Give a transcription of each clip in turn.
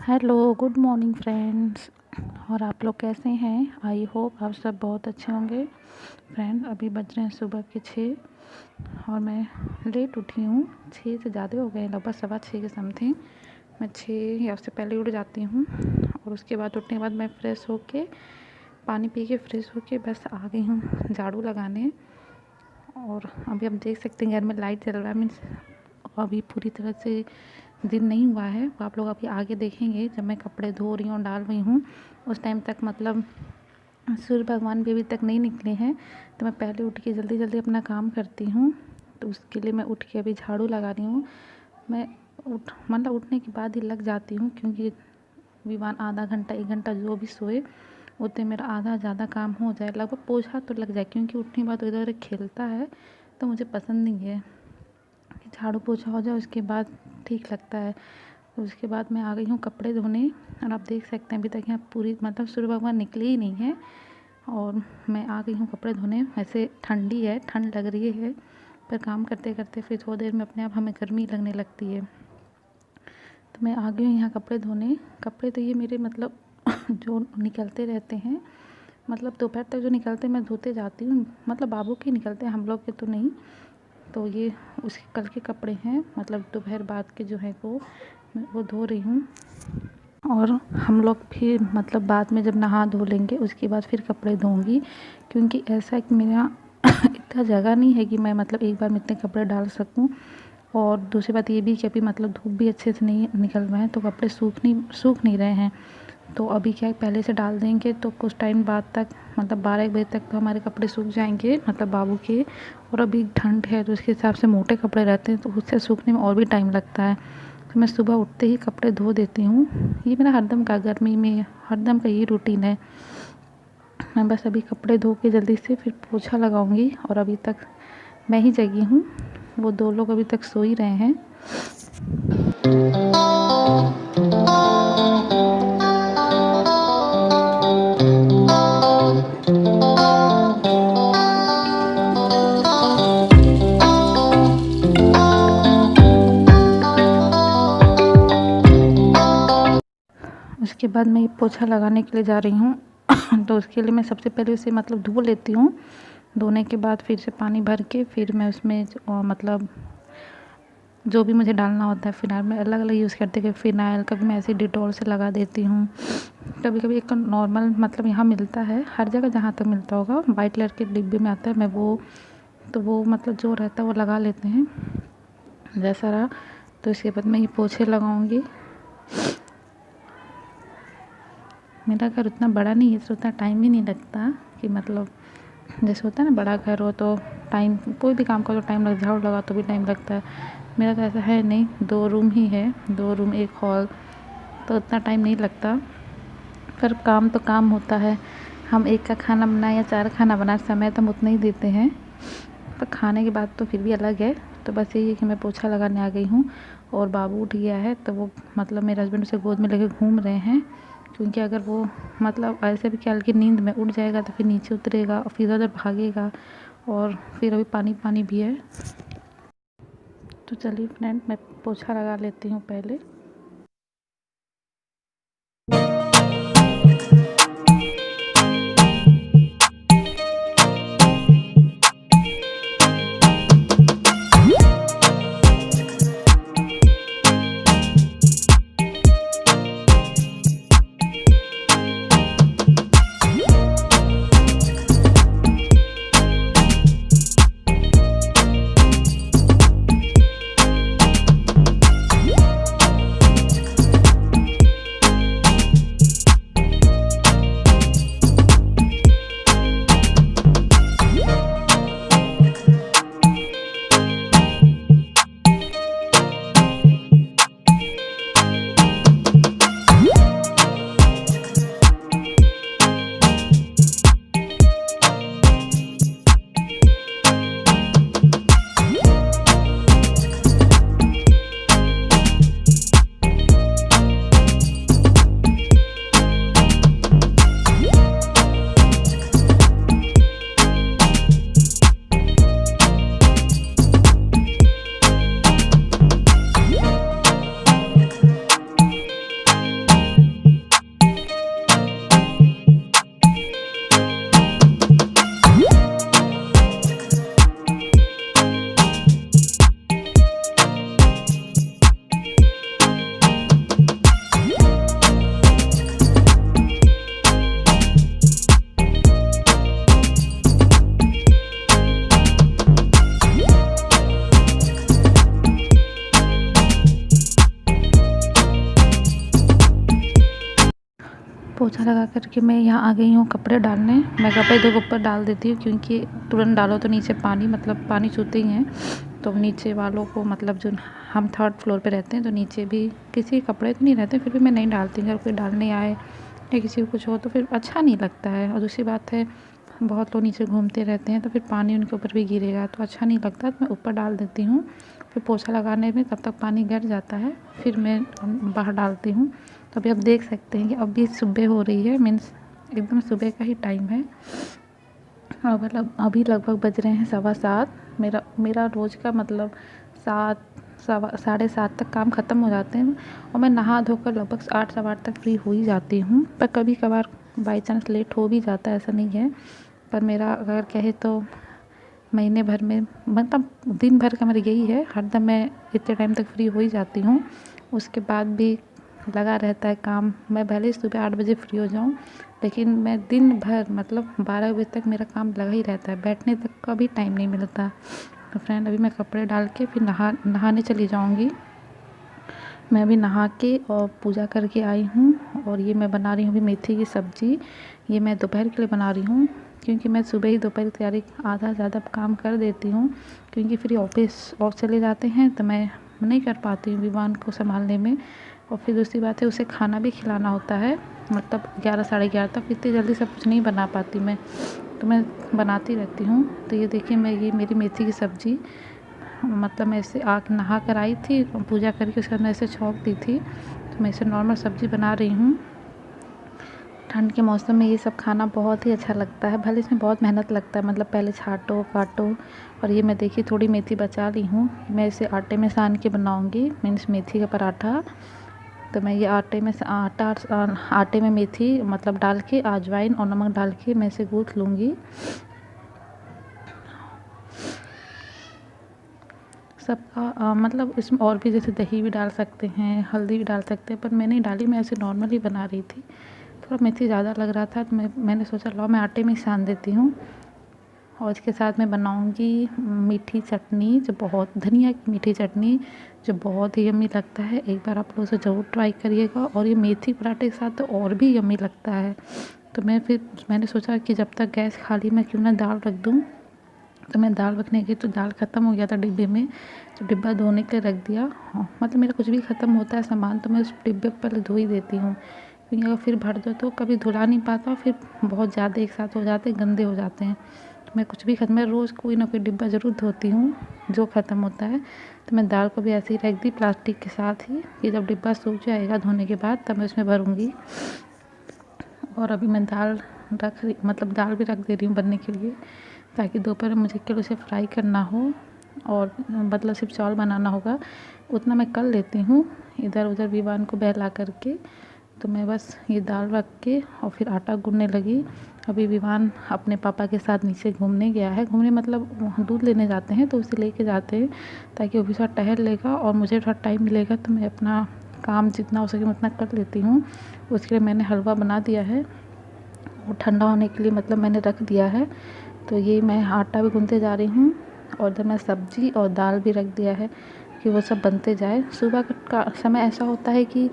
Hello, good morning friends. और आप लोग कैसे हैं? आई होप आप सब बहुत अच्छे होंगे। फ्रेंड, अभी बज रहे हैं सुबह के 6 और मैं लेट उठी हूँ। 6 से ज़्यादा हो गए, लगभग 6:15 के समथिंग। मैं 6 या उससे पहले उठ जाती हूँ और उसके बाद उठने के बाद मैं फ़्रेश होके पानी पी के फ़्रेश होके बस आ गई हूँ झाड़ू लगाने। और अभी आप देख सकते हैं घर में लाइट जल रहा है, मीन्स अभी पूरी तरह से दिन नहीं हुआ है। वो आप लोग अभी आगे देखेंगे जब मैं कपड़े धो रही हूँ, डाल रही हूँ, उस टाइम तक मतलब सूर्य भगवान भी अभी तक नहीं निकले हैं। तो मैं पहले उठ के जल्दी जल्दी अपना काम करती हूँ। तो उसके लिए मैं उठ के अभी झाड़ू लगा रही हूँ। मैं उठने के बाद ही लग जाती हूँ, क्योंकि विवान आधा घंटा 1 घंटा जो भी सोए उतने मेरा आधा ज़्यादा काम हो जाए, लगभग पोछा तो लग जाए, क्योंकि उठने के बाद इधर उधर खेलता है तो मुझे पसंद नहीं है कि झाड़ू पोछा हो जाए उसके बाद ठीक लगता है। तो उसके बाद मैं आ गई हूँ कपड़े धोने। और आप देख सकते हैं अभी तक यहाँ पूरी मतलब सूर्य भगवान निकले ही नहीं है और मैं आ गई हूँ कपड़े धोने। वैसे ठंडी है, ठंड लग रही है, पर काम करते करते फिर थोड़ी देर में अपने आप हमें गर्मी लगने लगती है। तो मैं आ गई हूँ यहाँ कपड़े धोने। कपड़े तो ये मेरे मतलब जो निकलते रहते हैं, मतलब दोपहर तक जो निकलते मैं धोते जाती हूँ, मतलब बाबू के निकलते हैं, हम लोग के तो नहीं। तो ये उसके कल के कपड़े हैं, मतलब दोपहर बाद के जो हैं वो धो रही हूँ। और हम लोग फिर मतलब बाद में जब नहा धो लेंगे उसके बाद फिर कपड़े धोऊँगी, क्योंकि ऐसा है कि मेरे यहाँ इतना जगह नहीं है कि मैं मतलब एक बार में इतने कपड़े डाल सकूँ। और दूसरी बात ये भी कि अभी मतलब धूप भी अच्छे से नहीं निकल रहे हैं, तो कपड़े सूख नहीं रहे हैं। तो अभी क्या है, पहले से डाल देंगे तो कुछ टाइम बाद तक मतलब 12-1 बजे तक तो हमारे कपड़े सूख जाएंगे, मतलब बाबू के। और अभी ठंड है तो उसके हिसाब से मोटे कपड़े रहते हैं तो उससे सूखने में और भी टाइम लगता है। तो मैं सुबह उठते ही कपड़े धो देती हूँ। ये मेरा हरदम का गर्मी में हरदम का ये रूटीन है। मैं बस अभी कपड़े धो के जल्दी से फिर पोछा लगाऊंगी। और अभी तक मैं ही जगी हूँ, वो 2 लोग अभी तक सो ही रहे हैं। उसके बाद मैं ये पोछा लगाने के लिए जा रही हूँ तो उसके लिए मैं सबसे पहले उसे मतलब धो लेती हूँ। धोने के बाद फिर से पानी भर के फिर मैं उसमें मतलब जो भी मुझे डालना होता है, फिनाइल मैं अलग अलग यूज़ करती हूँ। फिनाइल कभी मैं ऐसे डिटॉल से लगा देती हूँ, कभी कभी एक नॉर्मल मतलब यहाँ मिलता है हर जगह, जहाँ तक मिलता होगा वाइट कलर के डिब्बे में आता है, मैं वो मतलब जो रहता है वो लगा लेते हैं जैसा रहा। तो इसके बाद मैं ये पोछे लगाऊंगी। मेरा घर उतना बड़ा नहीं है तो उतना टाइम भी नहीं लगता, कि मतलब जैसे होता है ना बड़ा घर हो तो टाइम, कोई भी काम करो तो टाइम लग, झाड़ू लगा तो भी टाइम लगता है। मेरा तो ऐसा है नहीं, 2 रूम ही है, 2 रूम 1 हॉल, तो उतना टाइम नहीं लगता। पर काम तो काम होता है, हम 1 का खाना बनाए या 4 खाना बनाए समय तो हम उतना ही देते हैं, पर खाने के बाद तो फिर भी अलग है। तो बस यही है कि मैं पोछा लगाने आ गई हूँ और बाबू उठ गया है तो वो मतलब मेरे हस्बैंड उसे गोद में लेके घूम रहे हैं, क्योंकि अगर वो मतलब ऐसे भी क्या हल्की नींद में उठ जाएगा तो फिर नीचे उतरेगा और फिर उधर भागेगा, और फिर अभी पानी पानी भी है। तो चलिए फ्रेंड, मैं पोछा लगा लेती हूँ पहले। पोछा लगा करके मैं यहाँ आ गई हूँ कपड़े डालने। मैं कपड़े दो ऊपर डाल देती हूँ क्योंकि तुरंत डालो तो नीचे पानी मतलब पानी चूते ही हैं, तो नीचे वालों को मतलब जो हम 3rd फ्लोर पे रहते हैं तो नीचे भी किसी कपड़े तो नहीं रहते, फिर भी मैं नहीं डालती। अगर कोई डालने आए या किसी को कुछ हो तो फिर अच्छा नहीं लगता है। और दूसरी बात है बहुत लोग नीचे घूमते रहते हैं तो फिर पानी उनके ऊपर भी गिरेगा तो अच्छा नहीं लगता, तो मैं ऊपर डाल देती हूँ। फिर पोछा लगाने में तब तक पानी गिर जाता है, फिर मैं बाहर डालती हूँ। तो अभी आप देख सकते हैं कि अभी सुबह हो रही है, मीन्स एकदम सुबह का ही टाइम है। और मतलब अभी लगभग बज रहे हैं 7:15। मेरा रोज़ का मतलब 7 साढ़े 7 तक काम ख़त्म हो जाते हैं और मैं नहा धोकर लगभग 8 सवा 8 तक फ्री हो ही जाती हूँ। पर कभी कभार बाई चांस लेट हो भी जाता है, ऐसा नहीं है। पर मेरा अगर कहे तो महीने भर में मतलब दिन भर का मेरा यही है, हरदम मैं इतने टाइम तक फ्री हो ही जाती हूँ। उसके बाद भी लगा रहता है काम। मैं भले ही सुबह 8 बजे फ्री हो जाऊँ, लेकिन मैं दिन भर मतलब 12 बजे तक मेरा काम लगा ही रहता है, बैठने तक का भी टाइम नहीं मिलता। तो फ्रेंड अभी मैं कपड़े डाल के फिर नहाने चली जाऊँगी। मैं अभी नहा के और पूजा करके आई हूँ और ये मैं बना रही हूँ अभी मेथी की सब्ज़ी। ये मैं दोपहर के लिए बना रही हूँ क्योंकि मैं सुबह ही दोपहर की तैयारी आधा ज़्यादा काम कर देती हूँ, क्योंकि फिर ऑफ चले जाते हैं तो मैं नहीं कर पाती हूँ विवान को संभालने में। और फिर दूसरी बात है उसे खाना भी खिलाना होता है, मतलब 11 साढ़े 11 तक। इतनी जल्दी सब कुछ नहीं बना पाती मैं, तो मैं बनाती रहती हूँ। तो ये देखिए मैं ये मेरी मेथी की सब्ज़ी मतलब मैं ऐसे नहा कर आई थी पूजा करके, उसके बाद मैं ऐसे छौंक दी थी, तो मैं इसे नॉर्मल सब्ज़ी बना रही हूँ। ठंड के मौसम में ये सब खाना बहुत ही अच्छा लगता है, भले इसमें बहुत मेहनत लगता है, मतलब पहले छाँटो काटो। और ये मैं देखिए थोड़ी मेथी बचा ली हूँ, मैं इसे आटे में सान के बनाऊँगी, मीन्स मेथी का पराठा। तो मैं ये आटे में मेथी मतलब डाल के अजवाइन और नमक डाल के मैं इसे गूँथ लूँगी। सबका मतलब इसमें और भी जैसे दही भी डाल सकते हैं, हल्दी भी डाल सकते हैं, पर मैं नहीं डाली, मैं ऐसे नॉर्मली बना रही थी। थोड़ा मेथी ज़्यादा लग रहा था तो मैंने सोचा लाओ मैं आटे में ही सान देती हूँ। और इसके साथ मैं बनाऊँगी मीठी चटनी, जो बहुत धनिया की मीठी चटनी, जो बहुत ही यम्मी लगता है। एक बार आप लोग उसे ज़रूर ट्राई करिएगा। और ये मेथी पराठे के साथ तो और भी यम्मी लगता है। तो मैंने सोचा कि जब तक गैस खाली मैं क्यों ना दाल रख दूँ। तो मैं दाल रखने गई तो दाल ख़त्म हो गया था डिब्बे में, तो डिब्बा धोने के लिए रख दिया। मतलब मेरा कुछ भी ख़त्म होता है सामान तो मैं उस डिब्बे को पहले धो ही देती हूँ, क्योंकि अगर फिर भर दो तो कभी धुला नहीं पाता, फिर बहुत ज़्यादा एक साथ हो जाते गंदे हो जाते हैं। तो मैं कुछ भी मैं रोज़ कोई ना कोई डिब्बा ज़रूर धोती हूँ जो ख़त्म होता है। तो मैं दाल को भी ऐसे ही रख दी प्लास्टिक के साथ ही, कि जब डिब्बा सूख जाएगा धोने के बाद तब मैं उसमें भरूँगी। और अभी मैं दाल दाल भी रख दे रही हूँ बनने के लिए, ताकि दोपहर में मुझे केवल उसे फ्राई करना हो और मतलब सिर्फ चावल बनाना होगा, उतना मैं कर लेती हूँ इधर उधर विवान को बहला करके। तो मैं बस ये दाल रख के और फिर आटा गूँथने लगी। अभी विवान अपने पापा के साथ नीचे घूमने गया है, घूमने मतलब दूध लेने जाते हैं तो उसे लेके जाते हैं, ताकि वो भी थोड़ा टहल लेगा और मुझे थोड़ा टाइम मिलेगा तो मैं अपना काम जितना हो सके उतना कर लेती हूँ। उसके लिए मैंने हलवा बना दिया है, वो ठंडा होने के लिए मतलब मैंने रख दिया है। तो ये मैं आटा भी गूँथते जा रही हूँ और इधर मैं सब्ज़ी और दाल भी रख दिया है कि वो सब बनते जाए। सुबह का समय ऐसा होता है कि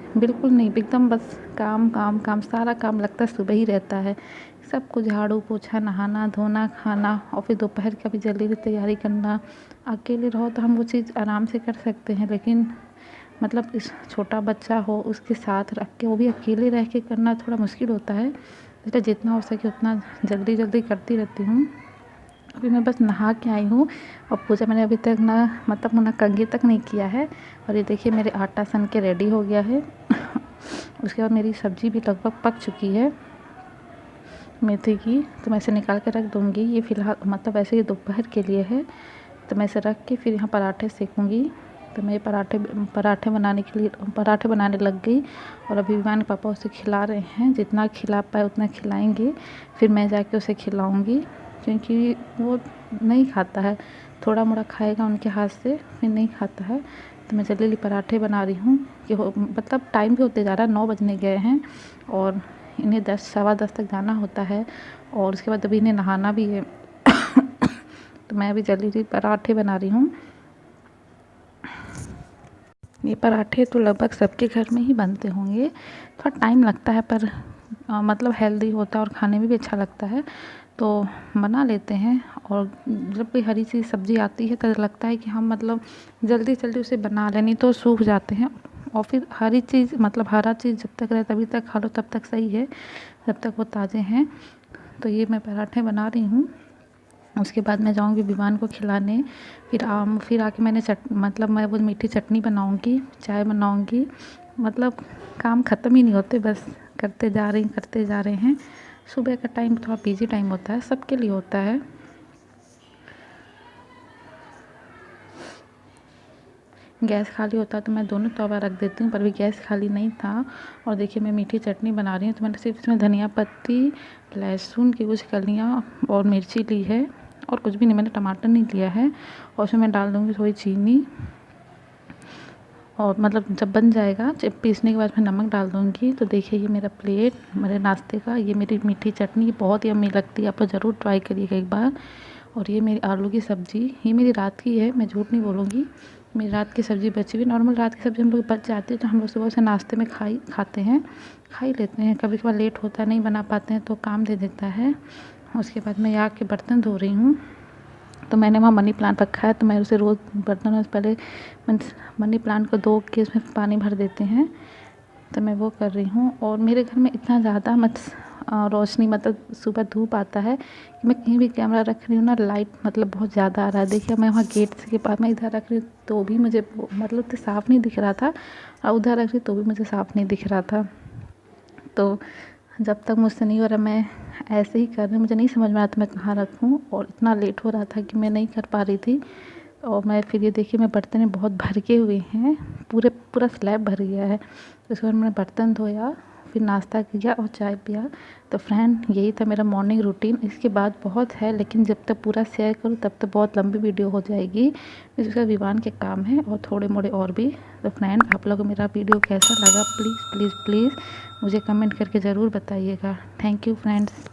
बिल्कुल नहीं, एकदम बस काम काम काम, सारा काम लगता है सुबह ही रहता है। सब कुछ झाड़ू पोछा, नहाना धोना, खाना, और फिर दोपहर का भी जल्दी से तैयारी करना। अकेले रहो तो हम वो चीज़ आराम से कर सकते हैं, लेकिन मतलब इस छोटा बच्चा हो उसके साथ रख के वो भी अकेले रह के करना थोड़ा मुश्किल होता है, इसलिए जितना हो सके उतना जल्दी जल्दी करती रहती हूँ। अभी मैं बस नहा के आई हूँ और पूजा मैंने अभी तक ना कंघी तक नहीं किया है। और ये देखिए मेरे आटा सन के रेडी हो गया है। उसके बाद मेरी सब्ज़ी भी लगभग पक चुकी है मेथी की, तो मैं इसे निकाल के रख दूँगी। ये फ़िलहाल मतलब ऐसे ही दोपहर के लिए है, तो मैं इसे रख के फिर यहाँ पराठे सेकूँगी। तो मैं पराठे बनाने लग गई। और अभी विवान के पापा उसे खिला रहे हैं, जितना खिला पाए उतना खिलाएंगे, फिर मैं जाके उसे खिलाऊँगी, क्योंकि वो नहीं खाता है, थोड़ा मोड़ा खाएगा उनके हाथ से, फिर नहीं खाता है। तो मैं जल्दी पराठे बना रही हूँ कि मतलब टाइम भी होते जा रहा है, 9 बजने गए हैं और इन्हें 10 सवा 10 तक जाना होता है, और उसके बाद अभी इन्हें नहाना भी है। तो मैं अभी जल्दी पराठे बना रही हूँ। ये पराठे तो लगभग सबके घर में ही बनते होंगे, थोड़ा टाइम लगता है पर मतलब हेल्दी होता है और खाने में भी अच्छा लगता है, तो बना लेते हैं। और जब कोई हरी चीज़ सब्ज़ी आती है तो लगता है कि हम मतलब जल्दी जल्दी उसे बना लें, नहीं तो सूख जाते हैं। और फिर हरी चीज़ मतलब हरा चीज़ जब तक रहे तभी तक खा लो, तब तक सही है, जब तक वो ताज़े हैं। तो ये मैं पराठे बना रही हूँ। उसके बाद मैं जाऊँगी विवान को खिलाने। फिर आके मतलब मैं वो मीठी चटनी बनाऊँगी, चाय बनाऊँगी। मतलब काम ख़त्म ही नहीं होते, बस करते जा रहे हैं। सुबह का टाइम थोड़ा बिजी टाइम होता है, सबके लिए होता है। गैस खाली होता है तो मैं दोनों तवा रख देती हूँ, पर भी गैस खाली नहीं था। और देखिए मैं मीठी चटनी बना रही हूँ, तो मैंने सिर्फ इसमें धनिया पत्ती, लहसुन की कुछ कलियाँ और मिर्ची ली है, और कुछ भी नहीं, मैंने टमाटर नहीं लिया है। और उसमें मैं डाल दूँगी थोड़ी चीनी, और मतलब जब बन जाएगा, जब पीसने के बाद मैं नमक डाल दूँगी। तो देखिए ये मेरा प्लेट मेरे नाश्ते का, ये मेरी मीठी चटनी बहुत ही यम्मी लगती है, आप लोग ज़रूर ट्राई करिएगा एक बार। और ये मेरी आलू की सब्ज़ी, ये मेरी रात की है, मैं झूठ नहीं बोलूँगी। मेरी रात की सब्ज़ी बची हुई, नॉर्मल रात की सब्ज़ी हम लोग बच जाती है तो हम लोग सुबह से नाश्ते में खा ही लेते हैं। कभी कभार लेट होता है, नहीं बना पाते हैं तो काम दे देता है। उसके बाद मैं यहाँ के बर्तन धो रही हूँ। तो मैंने वहाँ मनी प्लांट रखा है, तो मैं उसे रोज़ बर्तनों से पहले मनी प्लांट को धो के उसमें पानी भर देते हैं, तो मैं वो कर रही हूँ। और मेरे घर में इतना ज़्यादा रोशनी मतलब सुबह धूप आता है कि मैं कहीं भी कैमरा रख रही हूँ ना, लाइट मतलब बहुत ज़्यादा आ रहा है। देखिए मैं वहाँ गेट के पास मैं इधर रख रही हूँ तो भी मुझे मतलब तो साफ़ नहीं दिख रहा था, और उधर रख रही तो भी मुझे साफ़ नहीं दिख रहा था। तो जब तक मुझसे नहीं हो रहा, मैं ऐसे ही कर रही हूँ। मुझे नहीं समझ में आया था मैं कहाँ रखूँ, और इतना लेट हो रहा था कि मैं नहीं कर पा रही थी। और मैं फिर ये देखिए मैं बर्तन में बहुत भर के हुए हैं, पूरा स्लैब भर गया है। तो उसके बाद मैंने बर्तन धोया, फिर नाश्ता किया और चाय पिया। तो फ्रेंड यही था मेरा मॉर्निंग रूटीन। इसके बाद बहुत है, लेकिन जब तक पूरा शेयर करूँ तब तक बहुत लंबी वीडियो हो जाएगी। इसका विवान के काम है और थोड़े मोड़े और भी। तो फ्रेंड आप लोगों को मेरा वीडियो कैसा लगा, प्लीज़ प्लीज़ प्लीज़ मुझे कमेंट करके ज़रूर बताइएगा। Thank you friends.